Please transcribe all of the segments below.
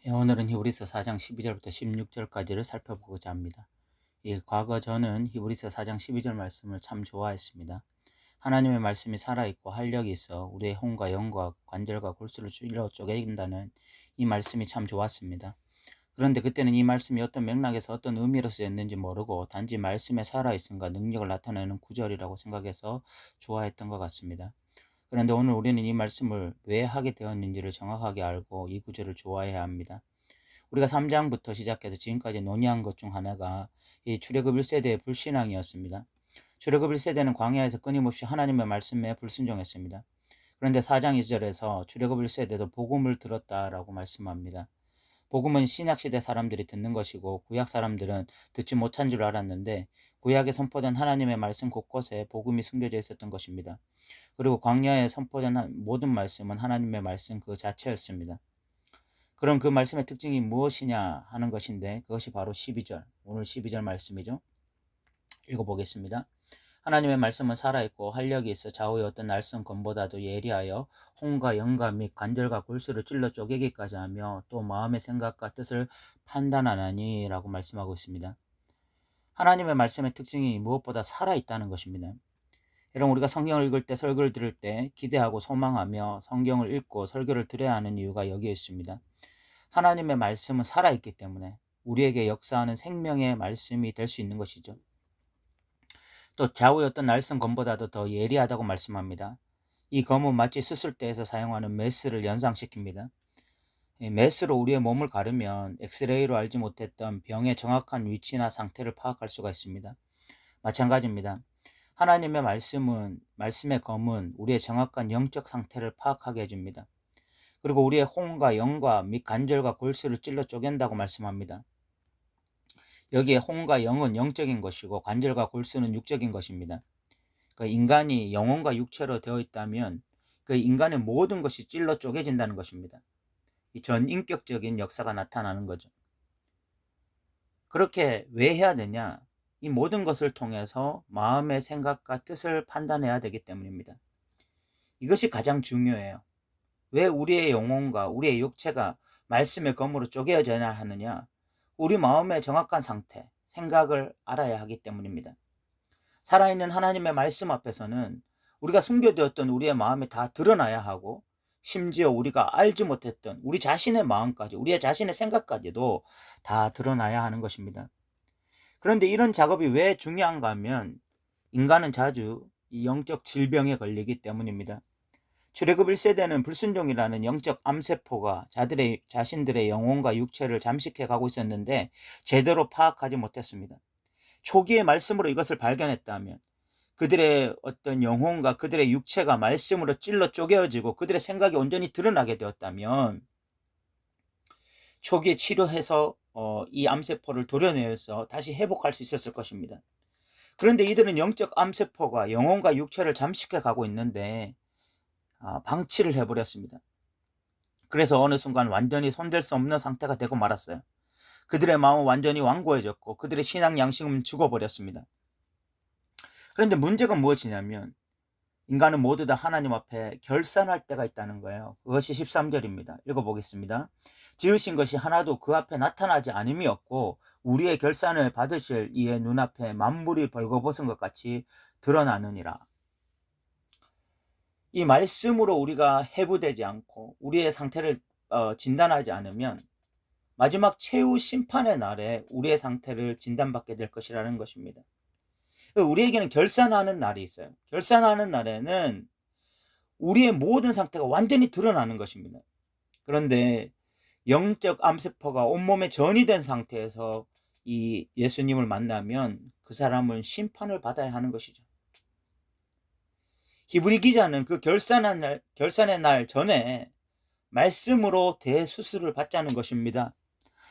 오늘은 히브리서 4장 12절부터 16절까지를 살펴보고자 합니다. 과거 저는 히브리서 4장 12절 말씀을 참 좋아했습니다. 하나님의 말씀이 살아있고 활력이 있어 우리의 혼과 영과 관절과 골수를 찔러 쪼개긴다는 이 말씀이 참 좋았습니다. 그런데 그때는 이 말씀이 어떤 맥락에서 어떤 의미로 쓰였는지 모르고 단지 말씀에 살아있음과 능력을 나타내는 구절이라고 생각해서 좋아했던 것 같습니다. 그런데 오늘 우리는 이 말씀을 왜 하게 되었는지를 정확하게 알고 이 구절을 좋아해야 합니다. 우리가 3장부터 시작해서 지금까지 논의한 것 중 하나가 이 출애굽 1세대의 불신앙이었습니다. 출애굽 1세대는 광야에서 끊임없이 하나님의 말씀에 불순종했습니다. 그런데 4장 2절에서 출애굽 1세대도 복음을 들었다라고 말씀합니다. 복음은 신약시대 사람들이 듣는 것이고 구약 사람들은 듣지 못한 줄 알았는데 구약에 선포된 하나님의 말씀 곳곳에 복음이 숨겨져 있었던 것입니다. 그리고 광야에 선포된 모든 말씀은 하나님의 말씀 그 자체였습니다. 그럼 그 말씀의 특징이 무엇이냐 하는 것인데 그것이 바로 12절, 오늘 12절 말씀이죠. 읽어보겠습니다. 하나님의 말씀은 살아있고 활력이 있어 좌우의 어떤 날선 검보다도 예리하여 혼과 영과 및 관절과 골수를 찔러 쪼개기까지 하며 또 마음의 생각과 뜻을 판단하나니 라고 말씀하고 있습니다. 하나님의 말씀의 특징이 무엇보다 살아있다는 것입니다. 여러분, 우리가 성경을 읽을 때, 설교를 들을 때 기대하고 소망하며 성경을 읽고 설교를 들어야 하는 이유가 여기에 있습니다. 하나님의 말씀은 살아있기 때문에 우리에게 역사하는 생명의 말씀이 될 수 있는 것이죠. 또 좌우의 어떤 날선 검보다도 더 예리하다고 말씀합니다. 이 검은 마치 수술대에서 사용하는 메스를 연상시킵니다. 메스로 우리의 몸을 가르면 엑스레이로 알지 못했던 병의 정확한 위치나 상태를 파악할 수가 있습니다. 마찬가지입니다. 하나님의 말씀의 검은 우리의 정확한 영적 상태를 파악하게 해줍니다. 그리고 우리의 혼과 영과 및 관절과 골수를 찔러 쪼갠다고 말씀합니다. 여기에 혼과 영은 영적인 것이고 관절과 골수는 육적인 것입니다. 인간이 영혼과 육체로 되어 있다면 그 인간의 모든 것이 찔러 쪼개진다는 것입니다. 이 전인격적인 역사가 나타나는 거죠. 그렇게 왜 해야 되냐? 이 모든 것을 통해서 마음의 생각과 뜻을 판단해야 되기 때문입니다. 이것이 가장 중요해요. 왜 우리의 영혼과 우리의 육체가 말씀의 검으로 쪼개어져야 하느냐? 우리 마음의 정확한 상태, 생각을 알아야 하기 때문입니다. 살아있는 하나님의 말씀 앞에서는 우리가 숨겨두었던 우리의 마음이 다 드러나야 하고 심지어 우리가 알지 못했던 우리 자신의 마음까지, 우리의 자신의 생각까지도 다 드러나야 하는 것입니다. 그런데 이런 작업이 왜 중요한가 하면 인간은 자주 이 영적 질병에 걸리기 때문입니다. 출애굽 1세대는 불순종이라는 영적 암세포가 자신들의 영혼과 육체를 잠식해 가고 있었는데 제대로 파악하지 못했습니다. 초기의 말씀으로 이것을 발견했다면 그들의 어떤 영혼과 그들의 육체가 말씀으로 찔러 쪼개어지고 그들의 생각이 온전히 드러나게 되었다면 초기에 치료해서 이 암세포를 도려내서 다시 회복할 수 있었을 것입니다. 그런데 이들은 영적 암세포가 영혼과 육체를 잠식해 가고 있는데 방치를 해버렸습니다. 그래서 어느 순간 완전히 손댈 수 없는 상태가 되고 말았어요. 그들의 마음은 완전히 완고해졌고 그들의 신앙 양식은 죽어버렸습니다. 그런데 문제가 무엇이냐면 인간은 모두 다 하나님 앞에 결산할 때가 있다는 거예요. 그것이 13절입니다. 읽어보겠습니다. 지으신 것이 하나도 그 앞에 나타나지 않음이 없고 우리의 결산을 받으실 이의 눈앞에 만물이 벌거벗은 것 같이 드러나느니라. 이 말씀으로 우리가 해부되지 않고 우리의 상태를 진단하지 않으면 마지막 최후 심판의 날에 우리의 상태를 진단받게 될 것이라는 것입니다. 우리에게는 결산하는 날이 있어요. 결산하는 날에는 우리의 모든 상태가 완전히 드러나는 것입니다. 그런데 영적 암세포가 온몸에 전이 된 상태에서 이 예수님을 만나면 그 사람은 심판을 받아야 하는 것이죠. 히브리 기자는 그 결산의 날 전에 말씀으로 대수술을 받자는 것입니다.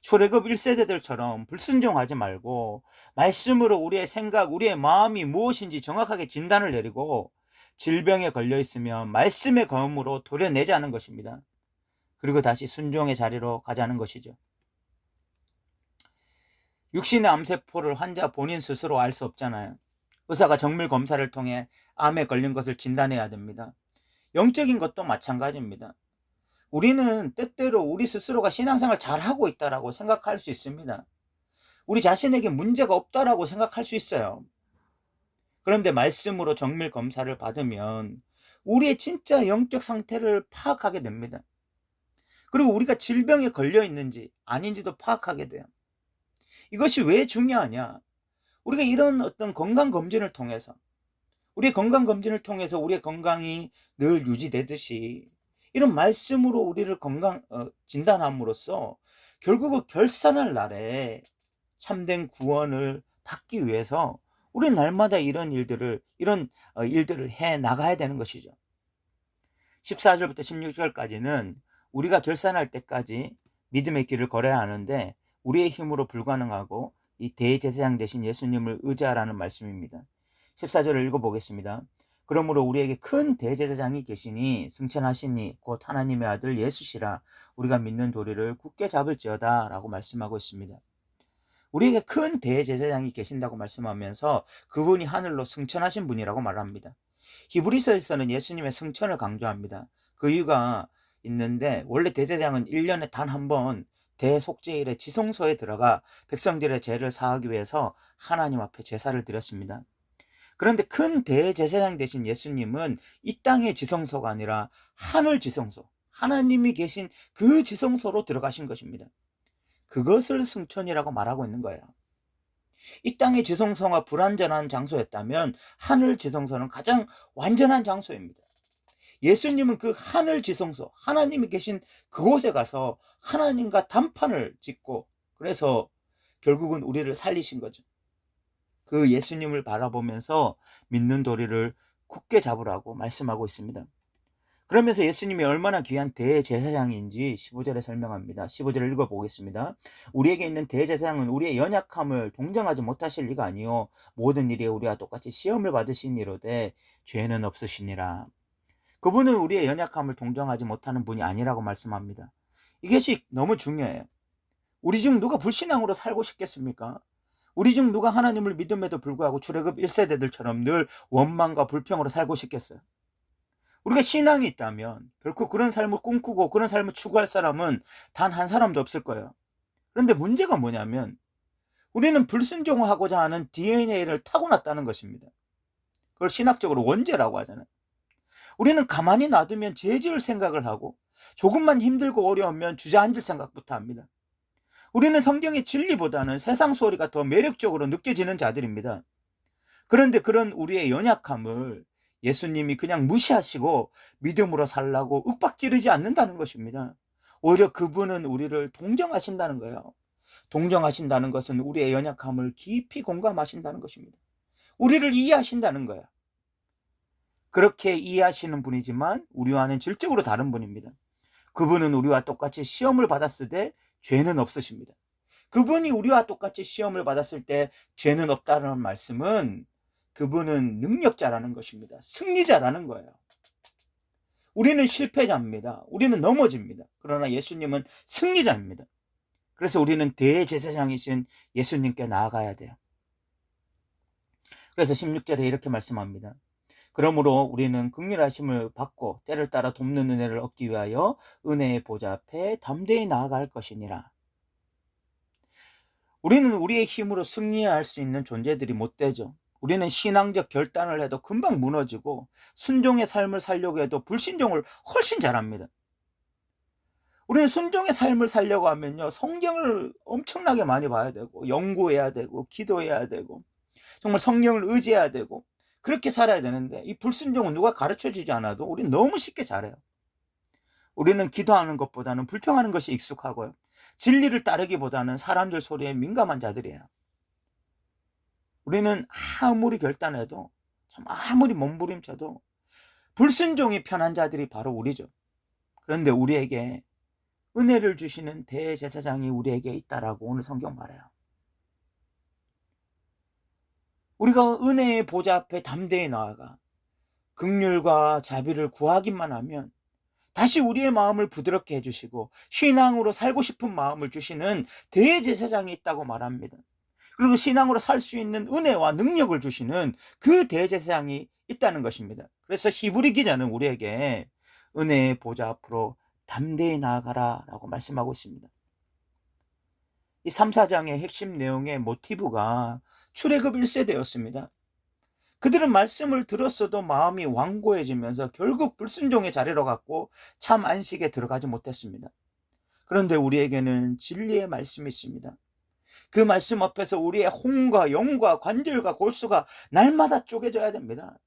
출애굽 1세대들처럼 불순종하지 말고 말씀으로 우리의 생각, 우리의 마음이 무엇인지 정확하게 진단을 내리고 질병에 걸려 있으면 말씀의 검으로 도려내자는 것입니다. 그리고 다시 순종의 자리로 가자는 것이죠. 육신의 암세포를 환자 본인 스스로 알 수 없잖아요. 의사가 정밀 검사를 통해 암에 걸린 것을 진단해야 됩니다. 영적인 것도 마찬가지입니다. 우리는 때때로 우리 스스로가 신앙생활 잘하고 있다라고 생각할 수 있습니다. 우리 자신에게 문제가 없다라고 생각할 수 있어요. 그런데 말씀으로 정밀 검사를 받으면 우리의 진짜 영적 상태를 파악하게 됩니다. 그리고 우리가 질병에 걸려 있는지 아닌지도 파악하게 돼요. 이것이 왜 중요하냐? 우리가 이런 어떤 건강검진을 통해서, 우리의 건강검진을 통해서 우리의 건강이 늘 유지되듯이 이런 말씀으로 우리를 진단함으로써 결국은 결산할 날에 참된 구원을 받기 위해서 우리는 날마다 이런 일들을 해 나가야 되는 것이죠. 14절부터 16절까지는 우리가 결산할 때까지 믿음의 길을 걸어야 하는데 우리의 힘으로 불가능하고 이 대제사장 되신 예수님을 의지하라는 말씀입니다. 14절을 읽어보겠습니다. 그러므로 우리에게 큰 대제사장이 계시니 승천하시니 곧 하나님의 아들 예수시라. 우리가 믿는 도리를 굳게 잡을지어다 라고 말씀하고 있습니다. 우리에게 큰 대제사장이 계신다고 말씀하면서 그분이 하늘로 승천하신 분이라고 말합니다. 히브리서에서는 예수님의 승천을 강조합니다. 그 이유가 있는데, 원래 대제사장은 1년에 단 한 번 대속죄일에 지성소에 들어가 백성들의 죄를 사하기 위해서 하나님 앞에 제사를 드렸습니다. 그런데 큰 대제사장 되신 예수님은 이 땅의 지성소가 아니라 하늘 지성소, 하나님이 계신 그 지성소로 들어가신 것입니다. 그것을 승천이라고 말하고 있는 거예요. 이 땅의 지성소가 불완전한 장소였다면 하늘 지성소는 가장 완전한 장소입니다. 예수님은 그 하늘 지성소, 하나님이 계신 그곳에 가서 하나님과 단판을 짓고, 그래서 결국은 우리를 살리신 거죠. 그 예수님을 바라보면서 믿는 도리를 굳게 잡으라고 말씀하고 있습니다. 그러면서 예수님이 얼마나 귀한 대제사장인지 15절에 설명합니다. 15절을 읽어보겠습니다. 우리에게 있는 대제사장은 우리의 연약함을 동정하지 못하실 리가 아니요 모든 일에 우리와 똑같이 시험을 받으시니로되 죄는 없으시니라. 그분은 우리의 연약함을 동정하지 못하는 분이 아니라고 말씀합니다. 이것이 너무 중요해요. 우리 중 누가 불신앙으로 살고 싶겠습니까? 우리 중 누가 하나님을 믿음에도 불구하고 출애굽 1세대들처럼 늘 원망과 불평으로 살고 싶겠어요? 우리가 신앙이 있다면 결코 그런 삶을 꿈꾸고 그런 삶을 추구할 사람은 단 한 사람도 없을 거예요. 그런데 문제가 뭐냐면 우리는 불순종하고자 하는 DNA를 타고났다는 것입니다. 그걸 신학적으로 원죄라고 하잖아요. 우리는 가만히 놔두면 죄 지을 생각을 하고 조금만 힘들고 어려우면 주저앉을 생각부터 합니다. 우리는 성경의 진리보다는 세상 소리가 더 매력적으로 느껴지는 자들입니다. 그런데 그런 우리의 연약함을 예수님이 그냥 무시하시고 믿음으로 살라고 윽박지르지 않는다는 것입니다. 오히려 그분은 우리를 동정하신다는 거예요. 동정하신다는 것은 우리의 연약함을 깊이 공감하신다는 것입니다. 우리를 이해하신다는 거예요. 그렇게 이해하시는 분이지만 우리와는 질적으로 다른 분입니다. 그분은 우리와 똑같이 시험을 받았을 때 죄는 없으십니다. 그분이 우리와 똑같이 시험을 받았을 때 죄는 없다는 말씀은 그분은 능력자라는 것입니다. 승리자라는 거예요. 우리는 실패자입니다. 우리는 넘어집니다. 그러나 예수님은 승리자입니다. 그래서 우리는 대제사장이신 예수님께 나아가야 돼요. 그래서 16절에 이렇게 말씀합니다. 그러므로 우리는 긍휼하심을 받고 때를 따라 돕는 은혜를 얻기 위하여 은혜의 보좌 앞에 담대히 나아갈 것이니라. 우리는 우리의 힘으로 승리할 수 있는 존재들이 못 되죠. 우리는 신앙적 결단을 해도 금방 무너지고 순종의 삶을 살려고 해도 불신종을 훨씬 잘합니다. 우리는 순종의 삶을 살려고 하면요, 성경을 엄청나게 많이 봐야 되고 연구해야 되고 기도해야 되고 정말 성령을 의지해야 되고 그렇게 살아야 되는데, 이 불순종은 누가 가르쳐주지 않아도 우리는 너무 쉽게 잘해요. 우리는 기도하는 것보다는 불평하는 것이 익숙하고요, 진리를 따르기보다는 사람들 소리에 민감한 자들이에요. 우리는 아무리 결단해도, 참 아무리 몸부림쳐도 불순종이 편한 자들이 바로 우리죠. 그런데 우리에게 은혜를 주시는 대제사장이 우리에게 있다라고 오늘 성경 말해요. 우리가 은혜의 보좌 앞에 담대히 나아가 긍휼과 자비를 구하기만 하면 다시 우리의 마음을 부드럽게 해주시고 신앙으로 살고 싶은 마음을 주시는 대제사장이 있다고 말합니다. 그리고 신앙으로 살 수 있는 은혜와 능력을 주시는 그 대제사장이 있다는 것입니다. 그래서 히브리 기자는 우리에게 은혜의 보좌 앞으로 담대히 나아가라 라고 말씀하고 있습니다. 이 3, 4장의 핵심 내용의 모티브가 출애굽 1세대였습니다. 그들은 말씀을 들었어도 마음이 완고해지면서 결국 불순종의 자리로 갔고 참 안식에 들어가지 못했습니다. 그런데 우리에게는 진리의 말씀이 있습니다. 그 말씀 앞에서 우리의 혼과 영과 관절과 골수가 날마다 쪼개져야 됩니다.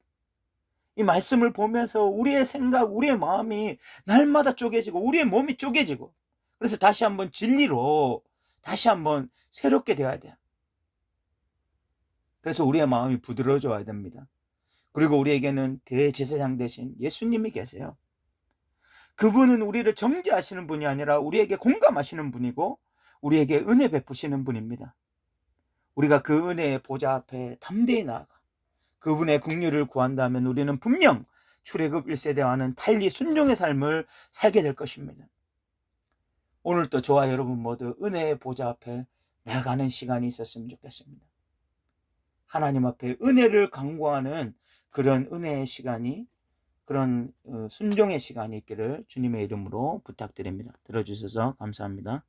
이 말씀을 보면서 우리의 생각, 우리의 마음이 날마다 쪼개지고 우리의 몸이 쪼개지고, 그래서 다시 한번 진리로 다시 한번 새롭게 되어야 돼요. 그래서 우리의 마음이 부드러워져야 됩니다. 그리고 우리에게는 대제사장 대신 예수님이 계세요. 그분은 우리를 정죄하시는 분이 아니라 우리에게 공감하시는 분이고 우리에게 은혜 베푸시는 분입니다. 우리가 그 은혜의 보좌 앞에 담대히 나아가 그분의 긍휼을 구한다면 우리는 분명 출애굽 1세대와는 달리 순종의 삶을 살게 될 것입니다. 오늘도 저와 여러분 모두 은혜의 보좌 앞에 나아가는 시간이 있었으면 좋겠습니다. 하나님 앞에 은혜를 간구하는 그런 은혜의 시간이, 그런 순종의 시간이 있기를 주님의 이름으로 부탁드립니다. 들어주셔서 감사합니다.